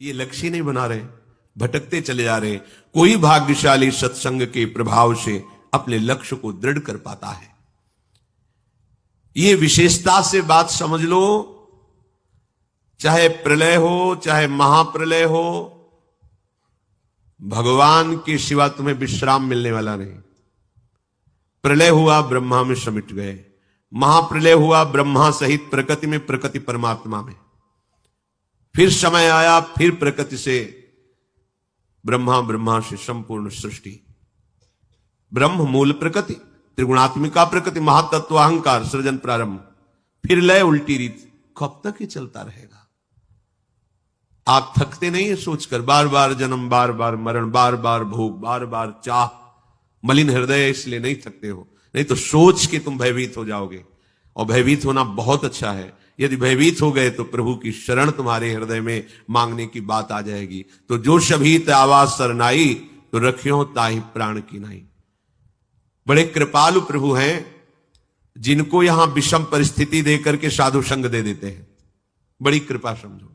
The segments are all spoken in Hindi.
ये लक्ष्य नहीं बना रहे, भटकते चले जा रहे। कोई भाग्यशाली सत्संग के प्रभाव से अपने लक्ष्य को दृढ़ कर पाता है। ये विशेषता से बात समझ लो, चाहे प्रलय हो चाहे महाप्रलय हो, भगवान के सिवा तुम्हें विश्राम मिलने वाला नहीं। प्रलय हुआ ब्रह्मा में समिट गए, महाप्रलय हुआ ब्रह्मा सहित प्रकृति में, प्रकृति परमात्मा में। फिर समय आया, फिर प्रकृति से ब्रह्मा, ब्रह्मा से संपूर्ण सृष्टि। ब्रह्म मूल प्रकृति, त्रिगुणात्मिका प्रकृति, महातत्व अहंकार, सृजन प्रारंभ, फिर लय, उल्टी रीत। कब तक ये चलता रहेगा? आप थकते नहीं है सोचकर, बार बार जन्म, बार बार मरण, बार बार भोग, बार बार चाह, मलिन हृदय, इसलिए नहीं थकते हो। नहीं तो सोच के तुम भयभीत हो जाओगे, और भयभीत होना बहुत अच्छा है। यदि भयभीत हो गए तो प्रभु की शरण तुम्हारे हृदय में मांगने की बात आ जाएगी। तो जो शभीत आवाज सरनाई, तो रखियो ताहि प्राण की नाई। बड़े कृपालु प्रभु हैं, जिनको यहां विषम परिस्थिति देकर के साधु संग दे देते हैं। बड़ी कृपा समझो,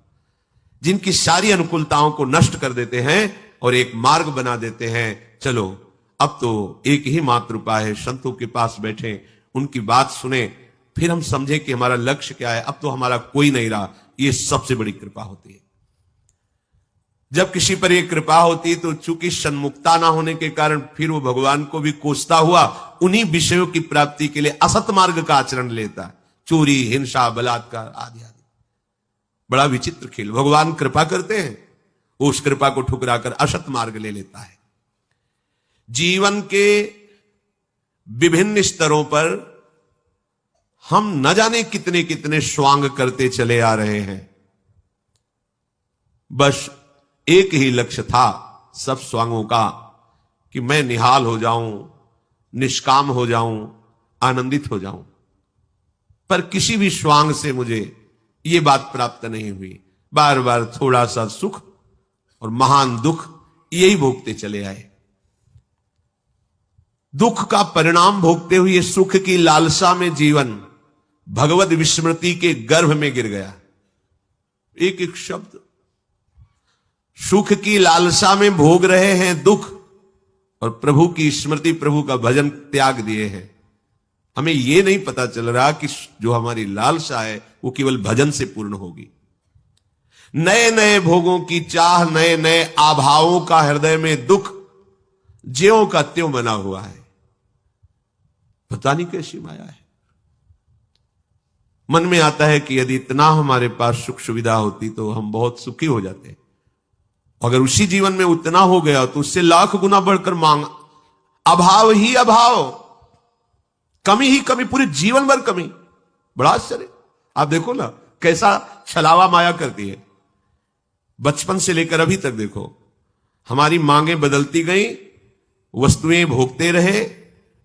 जिनकी सारी अनुकूलताओं को नष्ट कर देते हैं और एक मार्ग बना देते हैं। चलो अब तो एक ही मात्र उपाय है, संतों के पास बैठे, उनकी बात सुने, फिर हम समझे कि हमारा लक्ष्य क्या है। अब तो हमारा कोई नहीं रहा। ये सबसे बड़ी कृपा होती है। जब किसी पर यह कृपा होती तो चूंकि सन्मुखता ना होने के कारण फिर वो भगवान को भी कोसता हुआ उन्हीं विषयों की प्राप्ति के लिए असत मार्ग का आचरण लेता, चोरी, हिंसा, बलात्कार आदि आदि। बड़ा विचित्र खेल। भगवान कृपा करते हैं, उस कृपा को ठुकराकर असत मार्ग ले लेता है। जीवन के विभिन्न स्तरों पर हम न जाने कितने कितने स्वांग करते चले आ रहे हैं। बस एक ही लक्ष्य था सब स्वांगों का, कि मैं निहाल हो जाऊं, निष्काम हो जाऊं, आनंदित हो जाऊं। पर किसी भी स्वांग से मुझे यह बात प्राप्त नहीं हुई। बार बार थोड़ा सा सुख और महान दुख यही भोगते चले आए। दुख का परिणाम भोगते हुए सुख की लालसा में जीवन भगवत विस्मृति के गर्भ में गिर गया। एक एक शब्द, सुख की लालसा में भोग रहे हैं दुख, और प्रभु की स्मृति, प्रभु का भजन त्याग दिए हैं। हमें यह नहीं पता चल रहा कि जो हमारी लालसा है वो केवल भजन से पूर्ण होगी। नए नए भोगों की चाह, नए नए आभावों का हृदय में दुख ज्यों का त्यों बना हुआ है। पता नहीं कैसी माया है। मन में आता है कि यदि इतना हमारे पास सुख सुविधा होती तो हम बहुत सुखी हो जाते। अगर उसी जीवन में उतना हो गया तो उससे लाख गुना बढ़कर मांग, अभाव ही अभाव, कमी ही कमी, पूरे जीवन भर कमी। बड़ा आश्चर्य। आप देखो ना कैसा छलावा माया करती है। बचपन से लेकर अभी तक देखो, हमारी मांगें बदलती गई, वस्तुएं भोगते रहे,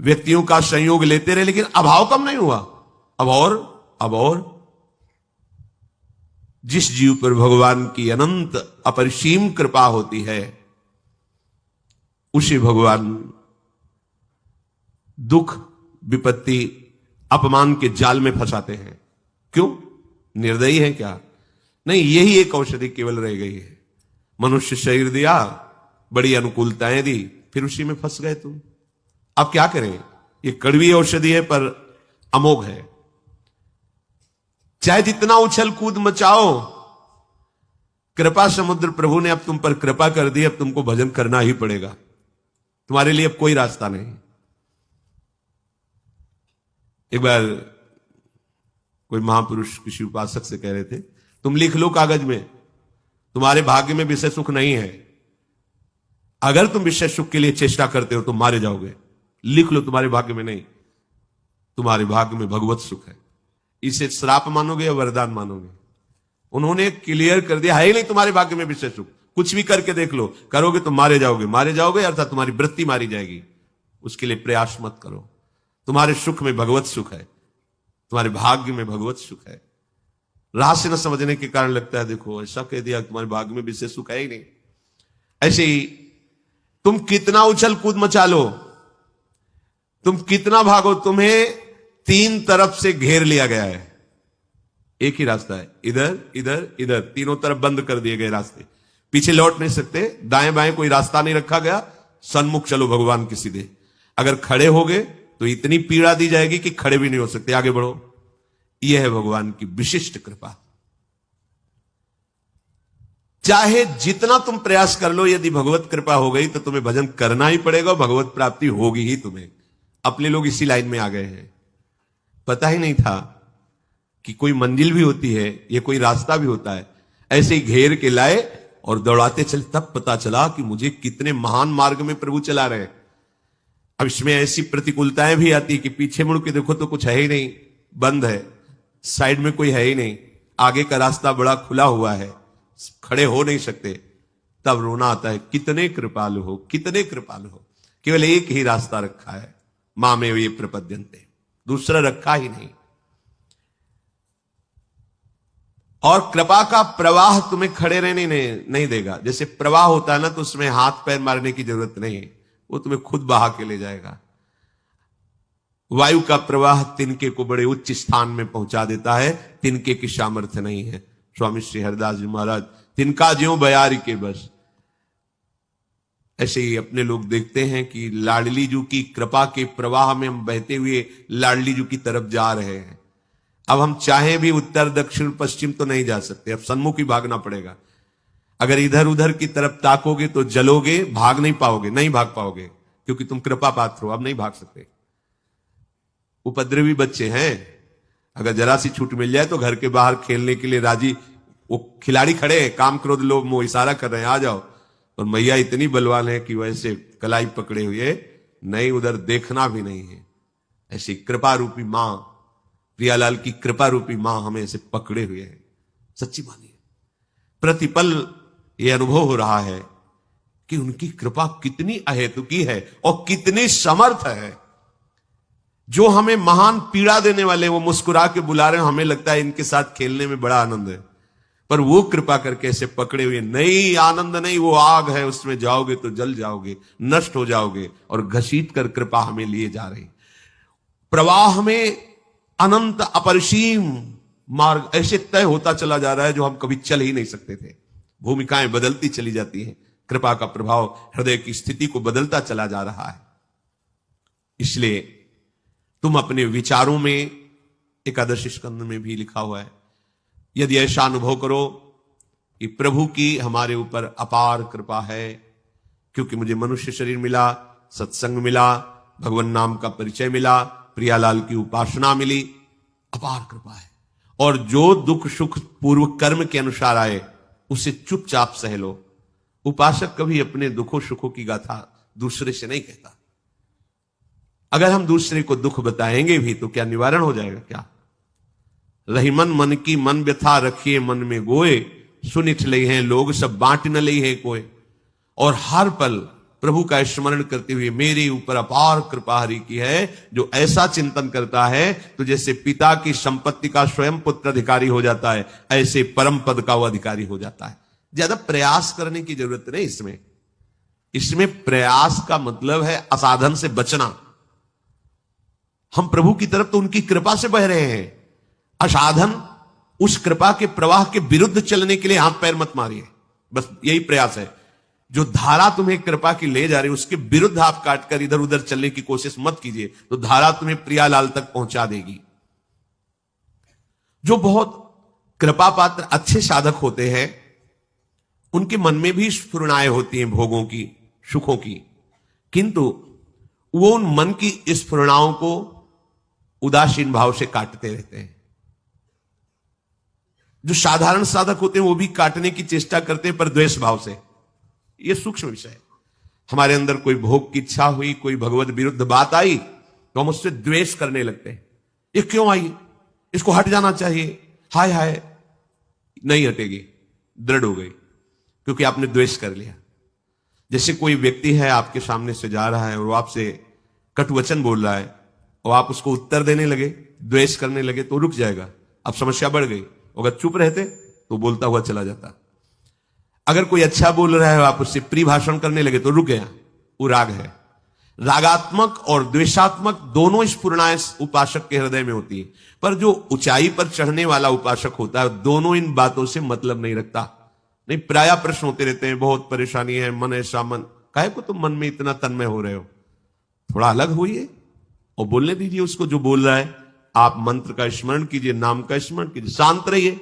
व्यक्तियों का संयोग लेते रहे, लेकिन अभाव कम नहीं हुआ। अब और जिस जीव पर भगवान की अनंत अपरिसीम कृपा होती है, उसे भगवान दुख, विपत्ति, अपमान के जाल में फंसाते हैं। क्यों? निर्दयी है क्या? नहीं, यही एक औषधि केवल रह गई है। मनुष्य शरीर दिया, बड़ी अनुकूलताएं दी, फिर उसी में फंस गए तुम। अब क्या करें? ये कड़वी औषधि है पर अमोघ है। चाहे जितना उछल कूद मचाओ, कृपा समुद्र प्रभु ने अब तुम पर कृपा कर दी, अब तुमको भजन करना ही पड़ेगा। तुम्हारे लिए अब कोई रास्ता नहीं। एक बार कोई महापुरुष किसी उपासक से कह रहे थे, तुम लिख लो कागज में, तुम्हारे भाग्य में विषय सुख नहीं है। अगर तुम विषय सुख के लिए चेष्टा करते हो तो मारे जाओगे। लिख लो, तुम्हारे भाग्य में नहीं, तुम्हारे भाग्य में भगवत सुख है। इसे श्राप मानोगे या वरदान मानोगे? उन्होंने क्लियर कर दिया, है ही नहीं तुम्हारे भाग्य में विषय सुख। कुछ भी करके देख लो, करोगे तो मारे जाओगे, अर्थात तुम्हारी वृत्ति मारी जाएगी। उसके लिए प्रयास मत करो। तुम्हारे सुख में भगवत सुख है, तुम्हारे भाग्य में भगवत सुख है। रहस्य न समझने के कारण लगता है देखो ऐसा कह दिया, तुम्हारे भाग्य में विषय सुख है ही नहीं। ऐसे ही तुम कितना उछल कूद मचा लो, तुम कितना भागो, तुम्हें तीन तरफ से घेर लिया गया है। एक ही रास्ता है, इधर इधर इधर, तीनों तरफ बंद कर दिए गए रास्ते। पीछे लौट नहीं सकते, दाएं बाएं कोई रास्ता नहीं रखा गया, सन्मुख चलो भगवान के सीधे। अगर खड़े हो गए तो इतनी पीड़ा दी जाएगी कि खड़े भी नहीं हो सकते, आगे बढ़ो। यह है भगवान की विशिष्ट कृपा। चाहे जितना तुम प्रयास कर लो, यदि भगवत कृपा हो गई तो तुम्हें भजन करना ही पड़ेगा, भगवत प्राप्ति होगी ही तुम्हें। अपने लोग इसी लाइन में आ गए हैं। पता ही नहीं था कि कोई मंजिल भी होती है, ये कोई रास्ता भी होता है। ऐसे ही घेर के लाए और दौड़ाते चले, तब पता चला कि मुझे कितने महान मार्ग में प्रभु चला रहे। अब इसमें ऐसी प्रतिकूलताएं भी आती कि पीछे मुड़ के देखो तो कुछ है ही नहीं, बंद है, साइड में कोई है ही नहीं, आगे का रास्ता बड़ा खुला हुआ है, खड़े हो नहीं सकते। तब रोना आता है, कितने कृपालु हो, कितने कृपालु हो। केवल एक ही रास्ता रखा है, मामेव ये प्रपद्यन्ते, दूसरा रखा ही नहीं। और कृपा का प्रवाह तुम्हें खड़े रहने नहीं देगा। जैसे प्रवाह होता है ना, तो उसमें हाथ पैर मारने की जरूरत नहीं है, वो तुम्हें खुद बहा के ले जाएगा। वायु का प्रवाह तिनके को बड़े उच्च स्थान में पहुंचा देता है, तिनके की सामर्थ्य नहीं है। स्वामी श्री हरिदास जी महाराज, तिनका ज्यों बयारी के बस। ऐसे ही अपने लोग देखते हैं कि लाडली जी की कृपा के प्रवाह में हम बहते हुए लाडली जी की तरफ जा रहे हैं। अब हम चाहें भी उत्तर दक्षिण पश्चिम तो नहीं जा सकते, अब सन्मुख ही भागना पड़ेगा। अगर इधर उधर की तरफ ताकोगे तो जलोगे, भाग नहीं पाओगे, नहीं भाग पाओगे, क्योंकि तुम कृपा पात्र हो, अब नहीं भाग सकते। उपद्रवी बच्चे हैं, अगर जरा सी छूट मिल जाए तो घर के बाहर खेलने के लिए राजी, वो खिलाड़ी खड़े हैं, काम क्रोध लोभ मोह इशारा कर रहे हैं, आ जाओ। और मैया इतनी बलवान है कि वैसे कलाई पकड़े हुए नहीं, उधर देखना भी नहीं है। ऐसी कृपा रूपी मां, प्रियालाल की कृपा रूपी मां हमें ऐसे पकड़े हुए है। सच्ची मानिए, प्रतिपल यह अनुभव हो रहा है कि उनकी कृपा कितनी अहेतुकी है और कितनी समर्थ है। जो हमें महान पीड़ा देने वाले वो मुस्कुरा के बुला रहे हैं, हमें लगता है इनके साथ खेलने में बड़ा आनंद है, पर वो कृपा करके ऐसे पकड़े हुए, नहीं आनंद नहीं, वो आग है, उसमें जाओगे तो जल जाओगे, नष्ट हो जाओगे। और घसीट कर कृपा हमें लिए जा रही। प्रवाह में अनंत अपरिसीम मार्ग ऐसे तय होता चला जा रहा है जो हम कभी चल ही नहीं सकते थे। भूमिकाएं बदलती चली जाती हैं, कृपा का प्रभाव हृदय की स्थिति को बदलता चला जा रहा है। इसलिए तुम अपने विचारों में, एकादश स्कंद में भी लिखा हुआ है, यदि ऐसा अनुभव करो कि प्रभु की हमारे ऊपर अपार कृपा है, क्योंकि मुझे मनुष्य शरीर मिला, सत्संग मिला, भगवान नाम का परिचय मिला, प्रियालाल की उपासना मिली, अपार कृपा है। और जो दुख सुख पूर्व कर्म के अनुसार आए उसे चुपचाप सह लो। उपासक कभी अपने दुखों सुखों की गाथा दूसरे से नहीं कहता। अगर हम दूसरे को दुख बताएंगे भी तो क्या निवारण हो जाएगा? क्या रही मन की मन व्यथा रखिए मन में गोए, सुनिठ ले हैं लोग सब बांट न ले है कोई। और हर पल प्रभु का स्मरण करते हुए मेरे ऊपर अपार कृपा हरि की है, जो ऐसा चिंतन करता है तो जैसे पिता की संपत्ति का स्वयं पुत्र अधिकारी हो जाता है, ऐसे परम पद का वो अधिकारी हो जाता है। ज्यादा प्रयास करने की जरूरत नहीं इसमें प्रयास का मतलब है असाधन से बचना। हम प्रभु की तरफ तो उनकी कृपा से बह रहे हैं, असाधन उस कृपा के प्रवाह के विरुद्ध चलने के लिए हाथ पैर मत मारिए, बस यही प्रयास है। जो धारा तुम्हें कृपा की ले जा रही है उसके विरुद्ध आप काटकर इधर उधर चलने की कोशिश मत कीजिए, तो धारा तुम्हें प्रियालाल तक पहुंचा देगी। जो बहुत कृपा पात्र अच्छे साधक होते हैं उनके मन में भी स्फुरणाएं होती हैं भोगों की, सुखों की, किंतु वो उन मन की स्फुरणाओं को उदासीन भाव से काटते रहते हैं। जो साधारण साधक होते हैं वो भी काटने की चेष्टा करते हैं, पर द्वेष भाव से। यह सूक्ष्म विषय है। हमारे अंदर कोई भोग की इच्छा हुई, कोई भगवत विरुद्ध बात आई तो हम उससे द्वेष करने लगते हैं। ये क्यों आई, इसको हट जाना चाहिए, हाय हाय। नहीं हटेगी, दृढ़ हो गई, क्योंकि आपने द्वेष कर लिया। जैसे कोई व्यक्ति है आपके सामने से जा रहा है और वो आपसे कटुवचन बोल रहा है और आप उसको उत्तर देने लगे, द्वेष करने लगे, तो रुक जाएगा। अब समस्या बढ़ गई। अगर चुप रहते तो बोलता हुआ चला जाता। अगर कोई अच्छा बोल रहा है आप उससे प्रिय भाषण करने लगे तो रुक गया, वो राग है। रागात्मक और द्वेषात्मक दोनों स्फुरणाएं उपासक के हृदय में होती है, पर जो ऊंचाई पर चढ़ने वाला उपासक होता है दोनों इन बातों से मतलब नहीं रखता। नहीं, प्राय प्रश्न होते रहते हैं, बहुत परेशानी है, मन ऐसा, मन काहे को तुम मन में इतना तन्मय हो रहे हो, थोड़ा अलग होइए और बोलने दीजिए उसको जो बोल रहा है। आप मंत्र का स्मरण कीजिए, नाम का स्मरण कीजिए, शांत रहिए।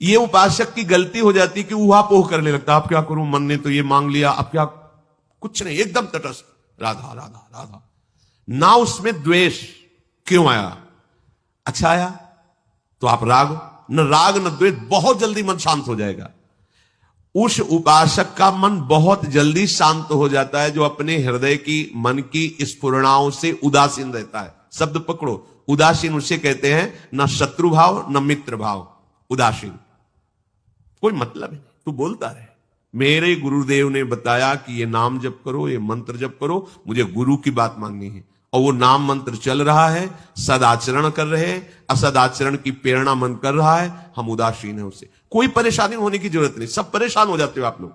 ये उपासक की गलती हो जाती कि उहापोह करने लगता, आप क्या करूं, मन ने तो ये मांग लिया, अब क्या, कुछ नहीं, एकदम तटस्थ, राधा राधा राधा, ना उसमें द्वेष। क्यों आया? अच्छा आया तो आप राग न द्वेष, बहुत जल्दी मन शांत हो जाएगा। उस उपासक का मन बहुत जल्दी शांत हो जाता है जो अपने हृदय की, मन की स्फुरणाओं से उदासीन रहता है। शब्द पकड़ो, उदासीन उसे कहते हैं, न शत्रु भाव न मित्र भाव, उदासीन। कोई मतलब नहीं, तू बोलता रहे। मेरे गुरुदेव ने बताया कि ये नाम जप करो, ये मंत्र जप करो, मुझे गुरु की बात माननी है, और वो नाम मंत्र चल रहा है, सदाचरण कर रहे हैं, असदाचरण की प्रेरणा मन कर रहा है, हम उदासीन है उससे। कोई परेशानी होने की जरूरत नहीं, सब परेशान हो जाते हो आप लोग।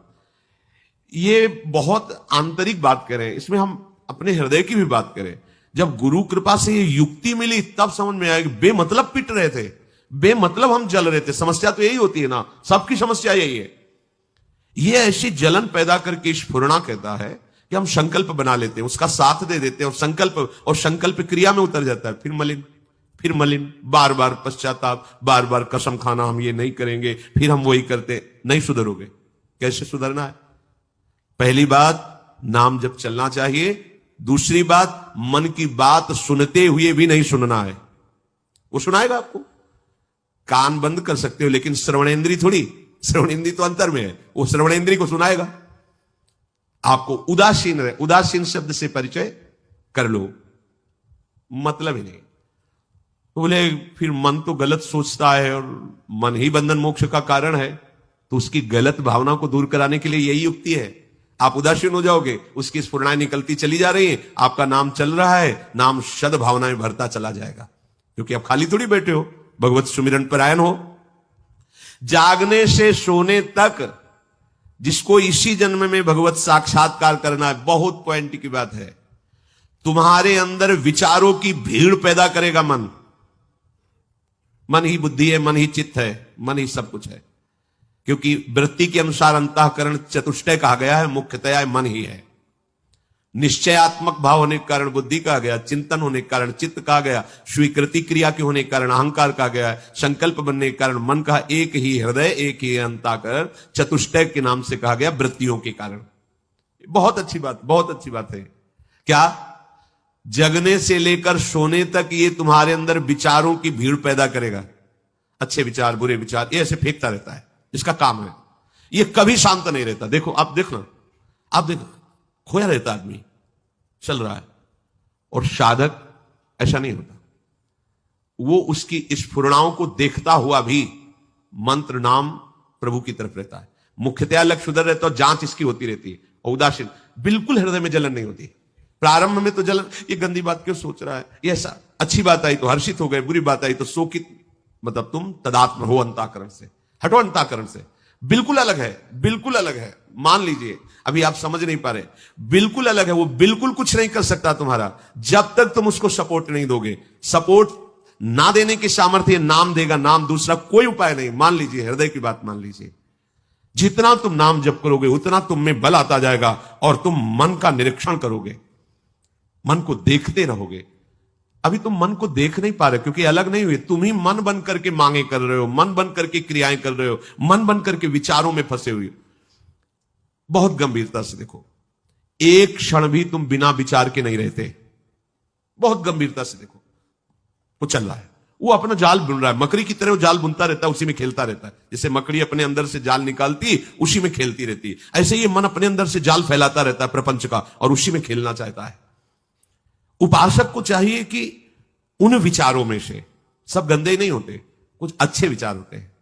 ये बहुत आंतरिक बात करें, इसमें हम अपने हृदय की भी बात करें। जब गुरु कृपा से ये युक्ति मिली तब समझ में आया कि बेमतलब पिट रहे थे, बेमतलब हम जल रहे थे। समस्या तो यही होती है ना, सबकी समस्या यही है। ये ऐसी जलन पैदा करके स्फुरना कहता है कि हम संकल्प बना लेते हैं, उसका साथ दे देते हैं, और संकल्प क्रिया में उतर जाता है, फिर मलिन, बार बार पश्चाताप, बार बार कसम खाना, हम ये नहीं करेंगे, फिर हम वही करते। नहीं सुधरोगे। कैसे सुधरना है? पहली बात, नाम जब चलना चाहिए। दूसरी बात, मन की बात सुनते हुए भी नहीं सुनना है। वो सुनाएगा आपको, कान बंद कर सकते हो, लेकिन श्रवणेंद्री थोड़ी, श्रवणेंद्री तो अंतर में है, वो श्रवणेंद्री को सुनाएगा। आपको उदासीन रहे, उदासीन शब्द से परिचय कर लो, मतलब ही नहीं। तो बोले फिर मन तो गलत सोचता है और मन ही बंधन मोक्ष का कारण है, तो उसकी गलत भावना को दूर कराने के लिए यही युक्ति है। आप उदासीन हो जाओगे, उसकी स्फुरणाएं निकलती चली जा रही हैं, आपका नाम चल रहा है, नाम शद भावनाएं भरता चला जाएगा, क्योंकि आप खाली थोड़ी बैठे हो, भगवत सुमिरन परायण हो। जागने से सोने तक जिसको इसी जन्म में भगवत साक्षात्कार करना है, बहुत पॉइंट की बात है। तुम्हारे अंदर विचारों की भीड़ पैदा करेगा मन। मन ही बुद्धि है, मन ही चित्त है, मन ही सब कुछ है, क्योंकि वृत्ति के अनुसार अंतःकरण चतुष्टय कहा गया है, मुख्यतया मन ही है। निश्चयात्मक भाव होने के कारण बुद्धि कहा गया, चिंतन होने के कारण चित्त कहा गया, स्वीकृति क्रिया के होने के कारण अहंकार कहा गया, संकल्प बनने के कारण मन कहा, एक ही हृदय, एक ही अंतःकरण, चतुष्टय के नाम से कहा गया वृत्तियों के कारण। बहुत अच्छी बात, बहुत अच्छी बात है। क्या? जगने से लेकर सोने तक ये तुम्हारे अंदर विचारों की भीड़ पैदा करेगा। अच्छे विचार, बुरे विचार, ये ऐसे फेंकता रहता है, इसका काम है। ये कभी शांत नहीं रहता। देखो, आप देखना, खोया रहता आदमी, चल रहा है। और साधक ऐसा नहीं होता, वो उसकी स्फुरणाओं को देखता हुआ भी मंत्र नाम प्रभु की तरफ रहता है। मुख्यतया लक्ष्य उधर रहता है और जांच इसकी होती रहती है। और उदासीन, बिल्कुल हृदय में जलन नहीं होती। प्रारंभ में तो जलन, ये गंदी बात क्यों सोच रहा है, ये ऐसा, अच्छी बात आई तो हर्षित हो गए, बुरी बात आई तो शोकित। मतलब तुम तदात्म हो अंतःकरण से, हटो अंतःकरण से। बिल्कुल अलग है, बिल्कुल अलग है। मान लीजिए, अभी आप समझ नहीं पा रहे, बिल्कुल अलग है। वो बिल्कुल कुछ नहीं कर सकता तुम्हारा, जब तक तुम उसको सपोर्ट नहीं दोगे। सपोर्ट ना देने की सामर्थ्य नाम देगा, नाम, दूसरा कोई उपाय नहीं। मान लीजिए, हृदय की बात मान लीजिए, जितना तुम नाम जप करोगे उतना तुम में बल आता जाएगा, और तुम मन का निरीक्षण करोगे, मन को देखते रहोगे। अभी तुम मन को देख नहीं पा रहे, क्योंकि अलग नहीं हुए। तुम ही मन बन करके मांगे कर रहे हो, मन बन करके क्रियाएं कर रहे हो, मन बन करके विचारों में फंसे हुए। बहुत गंभीरता से देखो, एक क्षण भी तुम बिना विचार के नहीं रहते। बहुत गंभीरता से देखो, वो चल रहा है, वो अपना जाल बुन रहा है, मकड़ी की तरह वो जाल बुनता रहता है, उसी में खेलता रहता है। जैसे मकड़ी अपने अंदर से जाल निकालती, उसी में खेलती रहती है, ऐसे ये मन अपने अंदर से जाल फैलाता रहता है प्रपंच का, और उसी में खेलना चाहता है। उपासक को चाहिए कि उन विचारों में से, सब गंदे ही नहीं होते, कुछ अच्छे विचार होते हैं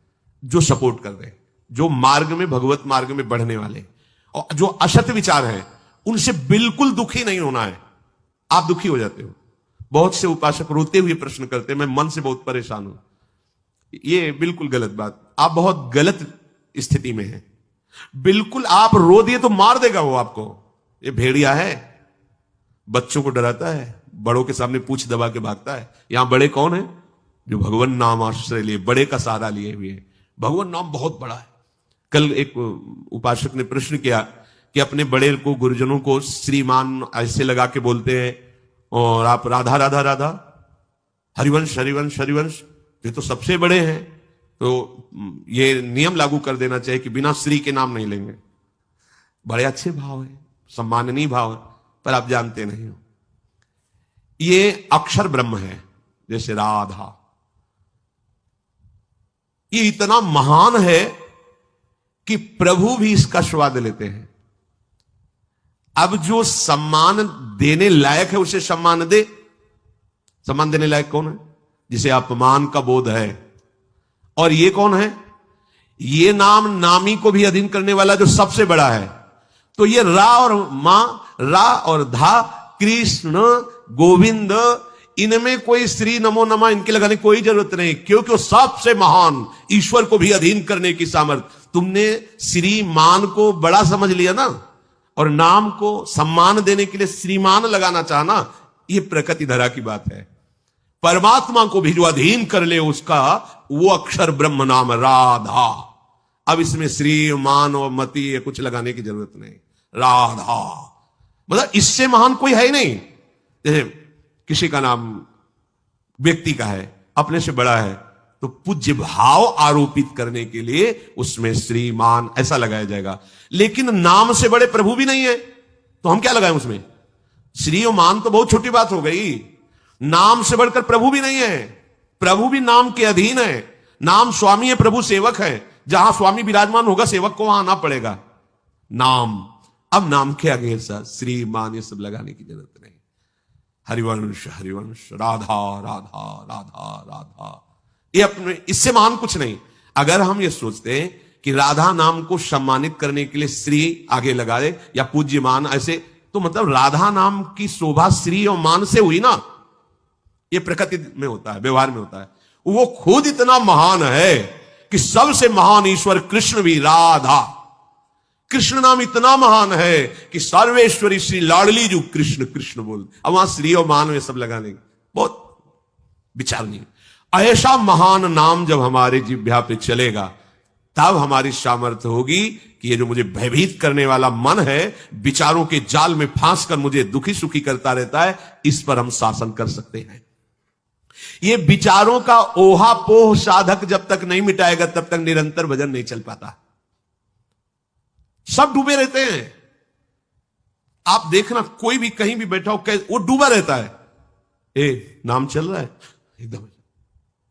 जो सपोर्ट कर रहे हैं, जो मार्ग में, भगवत मार्ग में बढ़ने वाले। और जो असत विचार हैं उनसे बिल्कुल दुखी नहीं होना है। आप दुखी हो जाते हो। बहुत से उपासक रोते हुए प्रश्न करते हैं, मैं मन से बहुत परेशान हूं। ये बिल्कुल गलत बात, आप बहुत गलत स्थिति में हैं। बिल्कुल आप रो दिए तो मार देगा वो आपको। ये भेड़िया है, बच्चों को डराता है, बड़ों के सामने पूंछ दबा के भागता है। यहां बड़े कौन है? जो भगवान नाम आश्रय लिए, बड़े का सहारा लिए हुए हैं। भगवान नाम बहुत बड़ा है, कल एक उपासक ने प्रश्न किया कि अपने बड़े को, गुरुजनों को श्रीमान ऐसे लगा के बोलते हैं, और आप राधा राधा राधा, हरिवंश हरिवंश हरिवंश, ये तो सबसे बड़े हैं, तो ये नियम लागू कर देना चाहिए कि बिना श्री के नाम नहीं लेंगे। बड़े अच्छे भाव है, सम्माननीय भाव है, पर आप जानते नहीं हो ये अक्षर ब्रह्म है। जैसे राधा, ये इतना महान है कि प्रभु भी इसका स्वाद लेते हैं। अब जो सम्मान देने लायक है उसे सम्मान दे। सम्मान देने लायक कौन है? जिसे अपमान का बोध है। और ये कौन है? ये नाम नामी को भी अधीन करने वाला जो सबसे बड़ा है। तो ये रा और मां, रा और धा, कृष्ण, गोविंद, इनमें कोई श्री नमो नमः इनके लगाने की कोई जरूरत नहीं, क्योंकि वो सबसे महान, ईश्वर को भी अधीन करने की सामर्थ्य। तुमने श्रीमान को बड़ा समझ लिया ना, और नाम को सम्मान देने के लिए श्रीमान लगाना चाहना, यह प्रकृति धरा की बात है। परमात्मा को भी जो अधीन कर ले उसका, वो अक्षर ब्रह्म नाम राधा। अब इसमें श्री मान और मति ये कुछ लगाने की जरूरत नहीं, राधा मतलब इससे महान कोई है ही नहीं। जैसे किसी का नाम व्यक्ति का है, अपने से बड़ा है, तो पूज्य भाव आरोपित करने के लिए उसमें श्रीमान ऐसा लगाया जाएगा। लेकिन नाम से बड़े प्रभु भी नहीं है, तो हम क्या लगाएं उसमें? श्री और मान तो बहुत छोटी बात हो गई। नाम से बढ़कर प्रभु भी नहीं है, प्रभु भी नाम के अधीन है। नाम स्वामी है, प्रभु सेवक है। जहां स्वामी विराजमान होगा सेवक को वहां आना पड़ेगा। नाम, अब नाम के आगे श्रीमान ये सब लगाने की जरूरत नहीं। हरिवंश हरिवंश, राधा राधा राधा राधा, ये अपने इससे महान कुछ नहीं। अगर हम ये सोचते हैं कि राधा नाम को सम्मानित करने के लिए श्री आगे लगा दे या पूज्य मान ऐसे, तो मतलब राधा नाम की शोभा श्री और मान से हुई ना। ये प्रकृति में होता है, व्यवहार में होता है। वो खुद इतना महान है कि सबसे महान ईश्वर कृष्ण भी राधा, कृष्ण नाम इतना महान है कि सर्वेश्वरी श्री लाडली जो कृष्ण कृष्ण बोल। अब वहां श्री और मान में सब लगाने बहुत विचार नहीं। ऐसा महान नाम जब हमारे जिह्वा पे चलेगा, तब हमारी सामर्थ्य होगी कि ये जो मुझे भयभीत करने वाला मन है, विचारों के जाल में फांस कर मुझे दुखी सुखी करता रहता है, इस पर हम शासन कर सकते हैं। ये विचारों का ओहापोह साधक जब तक नहीं मिटाएगा, तब तक निरंतर भजन नहीं चल पाता। सब डूबे रहते हैं। आप देखना, कोई भी कहीं भी बैठा हो, वो डूबा रहता है। ए, नाम चल रहा है एकदम,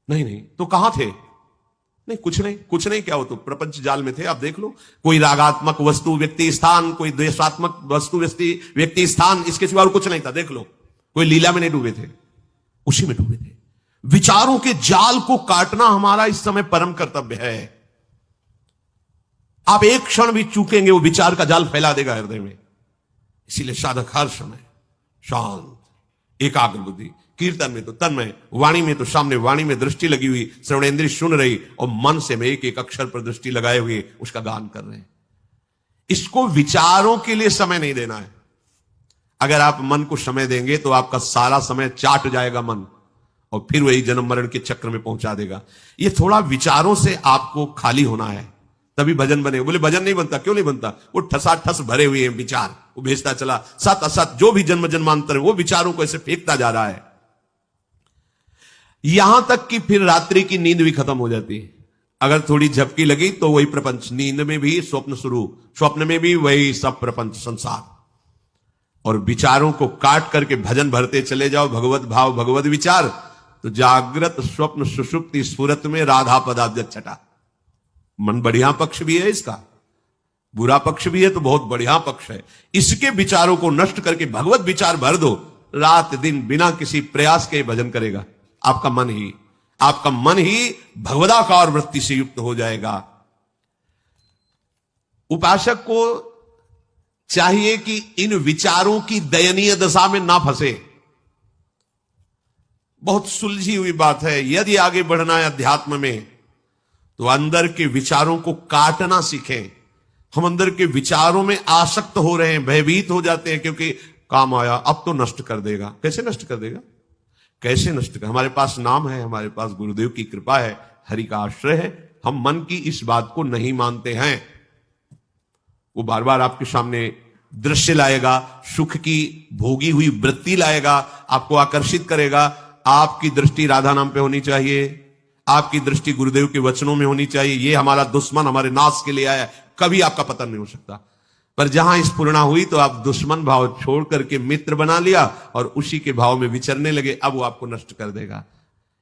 नहीं नहीं, तो कहां थे? नहीं, कुछ नहीं, कुछ नहीं। क्या हो? तो प्रपंच जाल में थे। आप देख लो, कोई रागात्मक वस्तु व्यक्ति स्थान, कोई द्वेषात्मक वस्तु व्यक्ति स्थान, इसके सिवा कुछ नहीं था। देख लो, कोई लीला में नहीं डूबे थे, उसी में डूबे थे। विचारों के जाल को काटना हमारा इस समय परम कर्तव्य है। आप एक क्षण भी चूकेंगे, वो विचार का जाल फैला देगा हृदय में। इसीलिए साधक हर समय शांत, एकाग्र बुद्धि, कीर्तन में तो तन्मय, वाणी में तो सामने वाणी में दृष्टि लगी हुई, श्रवणेंद्रिय सुन रही, और मन से में एक एक अक्षर पर दृष्टि लगाए हुए उसका गान कर रहे हैं। इसको विचारों के लिए समय नहीं देना है। अगर आप मन को समय देंगे तो आपका सारा समय चाट जाएगा मन, और फिर वही जन्म मरण के चक्र में पहुंचा देगा। ये थोड़ा विचारों से आपको खाली होना है, तभी भजन बने। बोले भजन नहीं बनता, क्यों नहीं बनता? वो ठसा ठस भरे हुए हैं विचार, वो भेजता चला, सत असत जो भी जन्म जन्मांतर है, वो विचारों को ऐसे फेंकता जा रहा है, यहां तक कि फिर रात्रि की नींद भी खत्म हो जाती है। अगर थोड़ी झपकी लगी तो वही प्रपंच, नींद में भी स्वप्न शुरू, स्वप्न में भी वही सब प्रपंच संसार। और विचारों को काट करके भजन भरते चले जाओ, भगवत भाव भगवत विचार, तो जागृत स्वप्न सुषुप्ति स्फुरत में राधा पदाब्ज छटा। मन बढ़िया पक्ष भी है इसका, बुरा पक्ष भी है, तो बहुत बढ़िया पक्ष है। इसके विचारों को नष्ट करके भगवत विचार भर दो, रात दिन बिना किसी प्रयास के भजन करेगा। आपका मन ही भगवदाकार वृत्ति से युक्त हो जाएगा। उपासक को चाहिए कि इन विचारों की दयनीय दशा में ना फंसे। बहुत सुलझी हुई बात है। यदि आगे बढ़ना है अध्यात्म में, तो अंदर के विचारों को काटना सीखें। हम अंदर के विचारों में आसक्त हो रहे हैं, भयभीत हो जाते हैं, क्योंकि काम आया अब तो नष्ट कर देगा। कैसे नष्ट कर देगा? कैसे नष्ट कर? हमारे पास नाम है, हमारे पास गुरुदेव की कृपा है, हरि का आश्रय है। हम मन की इस बात को नहीं मानते हैं। वो बार बार आपके सामने दृश्य लाएगा, सुख की भोगी हुई वृत्ति लाएगा, आपको आकर्षित करेगा। आपकी दृष्टि राधा नाम पे होनी चाहिए, आपकी दृष्टि गुरुदेव के वचनों में होनी चाहिए। ये हमारा दुश्मन हमारे नाश के लिए आया, कभी आपका पतन नहीं हो सकता। पर जहां स्फुरणा हुई तो आप दुश्मन भाव छोड़ करके मित्र बना लिया और उसी के भाव में विचरने लगे, अब वो आपको नष्ट कर देगा।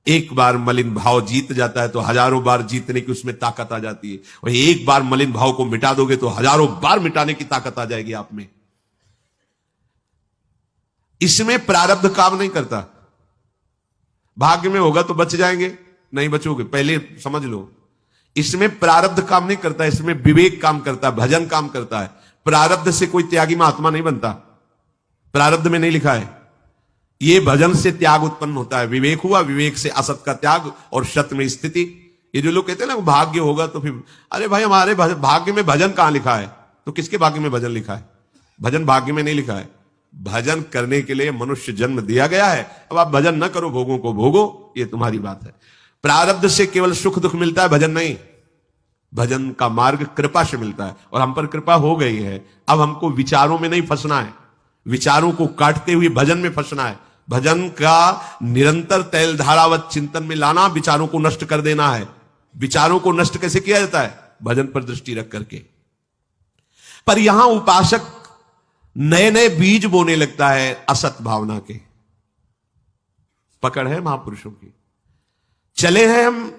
एक बार मलिन भाव जीत जाता है तो हजारों बार जीतने की उसमें ताकत आ जाती है, और एक बार मलिन भाव को मिटा दोगे तो हजारों बार मिटाने की ताकत आ जाएगी आप में। इसमें प्रारब्ध काम नहीं करता। भाग्य में होगा तो बच जाएंगे, नहीं बचोगे, पहले समझ लो। इसमें प्रारब्ध काम नहीं करता, इसमें विवेक काम करता है, भजन काम करता है। प्रारब्ध से कोई त्यागी महात्मा नहीं बनता, प्रारब्ध में नहीं लिखा है। ये भजन से त्याग उत्पन्न होता है, विवेक हुआ, विवेक से असत का त्याग और सत में स्थिति। ये जो लोग कहते हैं ना भाग्य होगा तो फिर, अरे भाई हमारे भाग्य में भजन कहां लिखा है? तो किसके भाग्य में भजन लिखा है? भजन भाग्य में नहीं लिखा है। भजन करने के लिए मनुष्य जन्म दिया गया है। अब आप भजन न करो, भोगों को भोगो, ये तुम्हारी बात है। प्रारब्ध से केवल सुख दुख मिलता है, भजन नहीं। भजन का मार्ग कृपा से मिलता है, और हम पर कृपा हो गई है। अब हमको विचारों में नहीं फंसना है, विचारों को काटते हुए भजन में फंसना है। भजन का निरंतर तैल धारावत चिंतन में लाना, विचारों को नष्ट कर देना है। विचारों को नष्ट कैसे किया जाता है? भजन पर दृष्टि रख करके। पर यहां उपासक नए नए बीज बोने लगता है असत भावना के। पकड़ है महापुरुषों की। चले हैं हम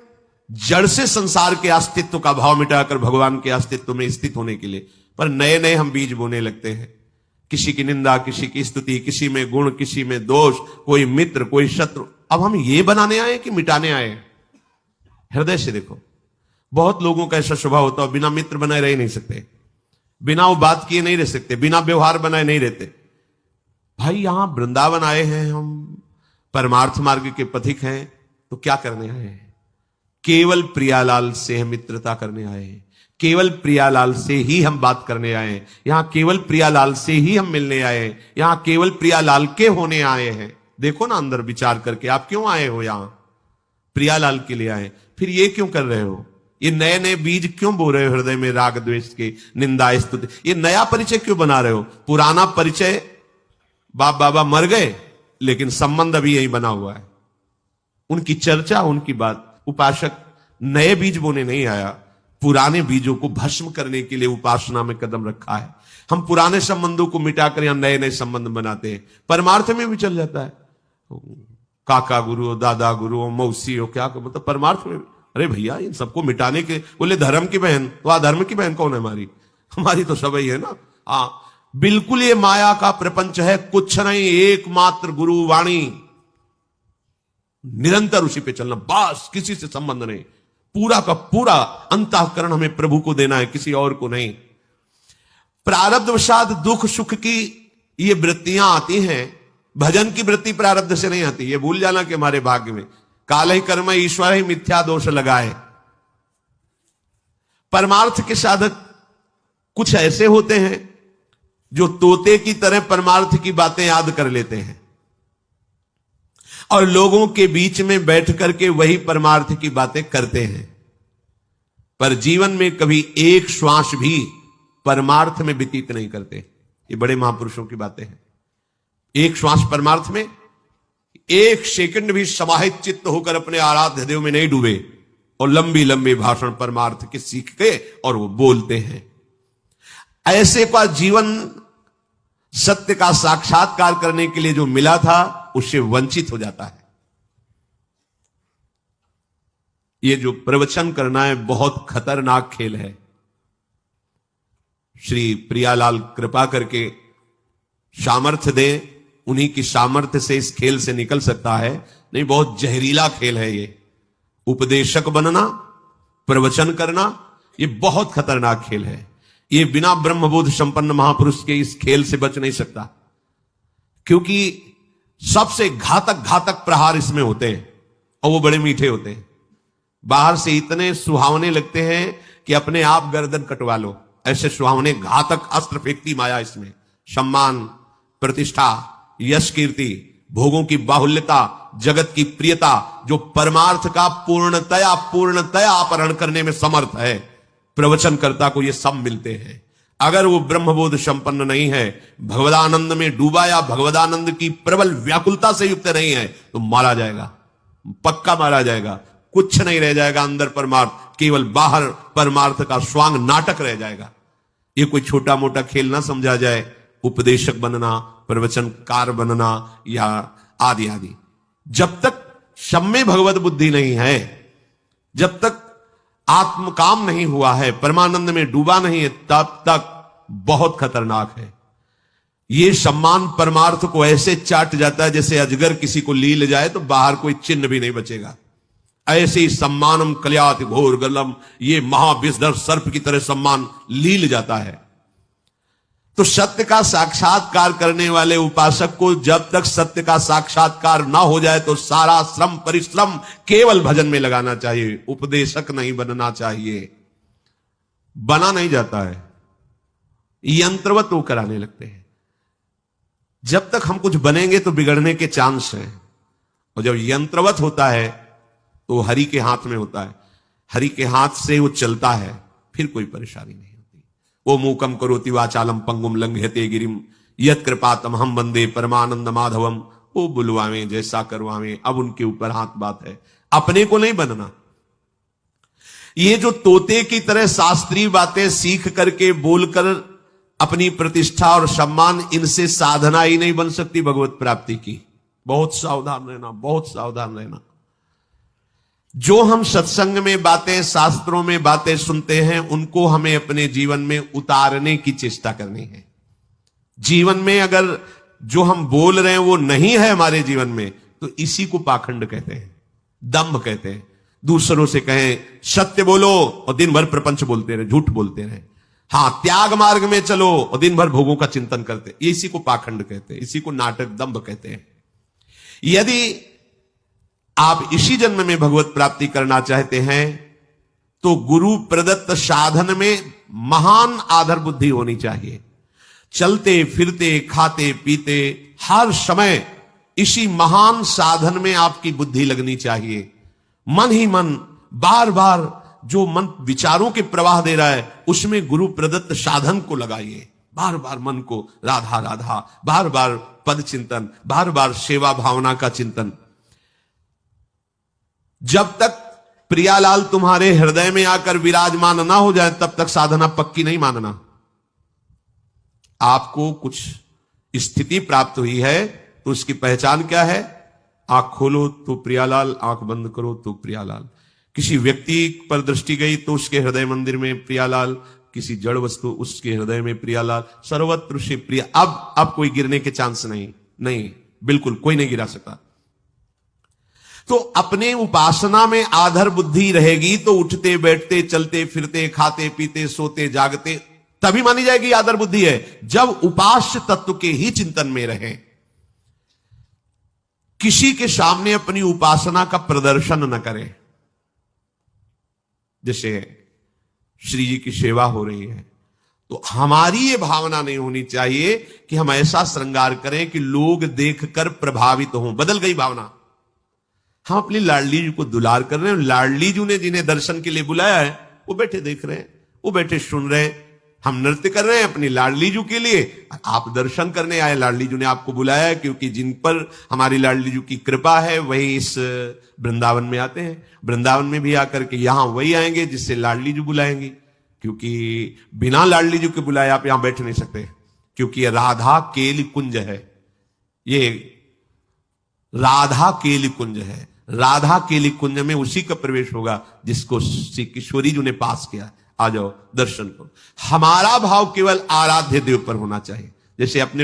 जड़ से संसार के अस्तित्व का भाव मिटाकर भगवान के अस्तित्व में स्थित होने के लिए, पर नए नए हम बीज बोने लगते हैं। किसी की निंदा, किसी की स्तुति, किसी में गुण, किसी में दोष, कोई मित्र, कोई शत्रु। अब हम ये बनाने आए कि मिटाने आए? हृदय से देखो। बहुत लोगों का ऐसा स्वभाव होता है, बिना मित्र बनाए रह नहीं सकते, बिना वो बात किए नहीं रह सकते, बिना व्यवहार बनाए नहीं रहते। भाई यहां वृंदावन आए हैं हम, परमार्थ मार्ग के पथिक हैं, तो क्या करने आए हैं? केवल प्रियालाल से हम मित्रता करने आए हैं, केवल प्रियालाल से ही हम बात करने आए हैं, यहां केवल प्रियालाल से ही हम मिलने आए हैं, यहां केवल प्रियालाल के होने आए हैं। देखो ना अंदर विचार करके, आप क्यों आए हो? यहां प्रियालाल के लिए आए, फिर ये क्यों कर रहे हो? ये नए नए बीज क्यों बो रहे हो हृदय में? राग द्वेष के, निंदा स्तुति, ये नया परिचय क्यों बना रहे हो? पुराना परिचय, बाप बाबा मर गए लेकिन संबंध अभी यही बना हुआ है, उनकी चर्चा, उनकी बात। उपासक नए बीज बोने नहीं आया, पुराने बीजों को भस्म करने के लिए उपासना में कदम रखा है। हम पुराने संबंधों को मिटाकर यहां नए नए संबंध बनाते हैं। परमार्थ में भी चल जाता है, काका गुरु, दादा गुरु, मौसी हो, क्या मतलब परमार्थ में। अरे भैया इन सबको मिटाने के बोले धर्म की बहन, तो अधर्म की बहन कौन है? हमारी हमारी तो सब ही है ना। हाँ बिल्कुल, ये माया का प्रपंच है, कुछ नहीं, एकमात्र गुरु वाणी, निरंतर उसी पे चलना, बस किसी से संबंध नहीं। पूरा का पूरा अंतःकरण हमें प्रभु को देना है, किसी और को नहीं। प्रारब्धवशात दुख सुख की ये वृत्तियां आती हैं, भजन की वृत्ति प्रारब्ध से नहीं आती। ये भूल जाना कि हमारे भाग्य में काल ही कर्म ईश्वर ही मिथ्या दोष लगाए। परमार्थ के साधक कुछ ऐसे होते हैं जो तोते की तरह परमार्थ की बातें याद कर लेते हैं और लोगों के बीच में बैठ करके वही परमार्थ की बातें करते हैं, पर जीवन में कभी एक श्वास भी परमार्थ में व्यतीत नहीं करते। ये बड़े महापुरुषों की बातें हैं। एक श्वास परमार्थ में, एक सेकंड भी समाहित चित्त होकर अपने आराध्य देव में नहीं डूबे, और लंबी लंबी भाषण परमार्थ के सीख के और वो बोलते हैं। ऐसे का जीवन सत्य का साक्षात्कार करने के लिए जो मिला था उससे वंचित हो जाता है। ये जो प्रवचन करना है बहुत खतरनाक खेल है। श्री प्रियालाल कृपा करके सामर्थ्य दे, उन्हीं की सामर्थ्य से इस खेल से निकल सकता है, नहीं बहुत जहरीला खेल है ये। उपदेशक बनना, प्रवचन करना, ये बहुत खतरनाक खेल है। ये बिना ब्रह्मबोध संपन्न महापुरुष के इस खेल से बच नहीं सकता, क्योंकि सबसे घातक घातक प्रहार इसमें होते हैं और वो बड़े मीठे होते हैं। बाहर से इतने सुहावने लगते हैं कि अपने आप गर्दन कटवा लो, ऐसे सुहावने घातक अस्त्र फेंकती माया इसमें। सम्मान, प्रतिष्ठा, यश, कीर्ति, भोगों की बाहुल्यता, जगत की प्रियता, जो परमार्थ का पूर्णतया अपहरण करने में समर्थ है, प्रवचनकर्ता को ये सब मिलते हैं। अगर वो ब्रह्मबोध संपन्न नहीं है, भगवदानंद में डूबा या भगवदानंद की प्रबल व्याकुलता से युक्त नहीं है, तो मारा जाएगा, पक्का मारा जाएगा। कुछ नहीं रह जाएगा अंदर परमार्थ, केवल बाहर परमार्थ का स्वांग नाटक रह जाएगा। ये कोई छोटा मोटा खेल ना समझा जाए, उपदेशक बनना, प्रवचनकार बनना या आदि आदि। जब तक शम में भगवत बुद्धि नहीं है, जब तक आत्मकाम नहीं हुआ है, परमानंद में डूबा नहीं है, तब तक बहुत खतरनाक है। ये सम्मान परमार्थ को ऐसे चाट जाता है जैसे अजगर किसी को लील जाए तो बाहर कोई चिन्ह भी नहीं बचेगा। ऐसे ही सम्मानम कल्याति घोर गलम, ये महाविषधर सर्प की तरह सम्मान लील जाता है। तो सत्य का साक्षात्कार करने वाले उपासक को जब तक सत्य का साक्षात्कार ना हो जाए तो सारा श्रम परिश्रम केवल भजन में लगाना चाहिए, उपदेशक नहीं बनना चाहिए। बना नहीं जाता है, यंत्रवत वो कराने लगते हैं। जब तक हम कुछ बनेंगे तो बिगड़ने के चांस हैं, और जब यंत्रवत होता है तो हरि के हाथ में होता है, हरि के हाथ से वो चलता है, फिर कोई परेशानी नहीं होती। वो मूकम करोति वाचालम पंगुम लंघयते गिरिम यत् कृपातम हम वंदे परमानंद माधवम। वो बुलवावें जैसा करवावें, अब उनके ऊपर हाथ बात है, अपने को नहीं बनना। ये जो तोते की तरह शास्त्रीय बातें सीख करके बोलकर अपनी प्रतिष्ठा और सम्मान, इनसे साधना ही नहीं बन सकती भगवत प्राप्ति की। बहुत सावधान रहना, बहुत सावधान रहना। जो हम सत्संग में बातें, शास्त्रों में बातें सुनते हैं, उनको हमें अपने जीवन में उतारने की चेष्टा करनी है। जीवन में अगर जो हम बोल रहे हैं वो नहीं है हमारे जीवन में, तो इसी को पाखंड कहते हैं, दंभ कहते हैं। दूसरों से कहें सत्य बोलो और दिन भर प्रपंच बोलते रहे, झूठ बोलते रहे। हाँ, त्याग मार्ग में चलो और दिन भर भोगों का चिंतन करते, इसी को पाखंड कहते हैं, इसी को नाटक दंभ कहते हैं। यदि आप इसी जन्म में भगवत प्राप्ति करना चाहते हैं तो गुरु प्रदत्त साधन में महान आधार बुद्धि होनी चाहिए। चलते फिरते खाते पीते हर समय इसी महान साधन में आपकी बुद्धि लगनी चाहिए। मन ही मन बार बार जो मन विचारों के प्रवाह दे रहा है, उसमें गुरु प्रदत्त साधन को लगाइए। बार बार मन को राधा राधा, बार बार पद चिंतन, बार बार सेवा भावना का चिंतन। जब तक प्रियालाल तुम्हारे हृदय में आकर विराजमान ना हो जाए, तब तक साधना पक्की नहीं मानना। आपको कुछ स्थिति प्राप्त हुई है तो उसकी पहचान क्या है? आंख खोलो तो प्रियालाल, आंख बंद करो तो प्रियालाल। किसी व्यक्ति पर दृष्टि गई तो उसके हृदय मंदिर में प्रियालाल, किसी जड़ वस्तु उसके हृदय में प्रियालाल, सर्वत्र से प्रिया। अब कोई गिरने के चांस नहीं, बिल्कुल कोई नहीं गिरा सकता। तो अपने उपासना में आधर बुद्धि रहेगी तो उठते बैठते चलते फिरते खाते पीते सोते जागते तभी मानी जाएगी आधर बुद्धि है, जब उपास्य तत्व के ही चिंतन में रहे। किसी के सामने अपनी उपासना का प्रदर्शन न करें। जैसे श्री जी की सेवा हो रही है तो हमारी ये भावना नहीं होनी चाहिए कि हम ऐसा श्रृंगार करें कि लोग देखकर प्रभावित हों। बदल गई भावना। हम अपनी लाडली जी को दुलार कर रहे हैं, लाडली जी ने जिन्हें दर्शन के लिए बुलाया है वो बैठे देख रहे हैं, वो बैठे सुन रहे हैं। हम नृत्य कर रहे हैं अपनी लाडली जी के लिए, आप दर्शन करने आए। लाडली जी ने आपको बुलाया है क्योंकि जिन पर हमारी लाडली जी की कृपा है वही इस वृंदावन में आते हैं। वृंदावन में भी आकर के यहां वही आएंगे जिससे लाडली जी बुलाएंगी, क्योंकि बिना लाडली जी के बुलाए आप यहां बैठ नहीं सकते, क्योंकि ये राधा केली कुंज है। ये राधा केली कुंज है। राधा केली कुंज में उसी का प्रवेश होगा जिसको श्री किशोरी जी ने पास किया। आ जाओ दर्शन करो। हमारा भाव केवल आराध्य देव पर होना चाहिए। जैसे अपने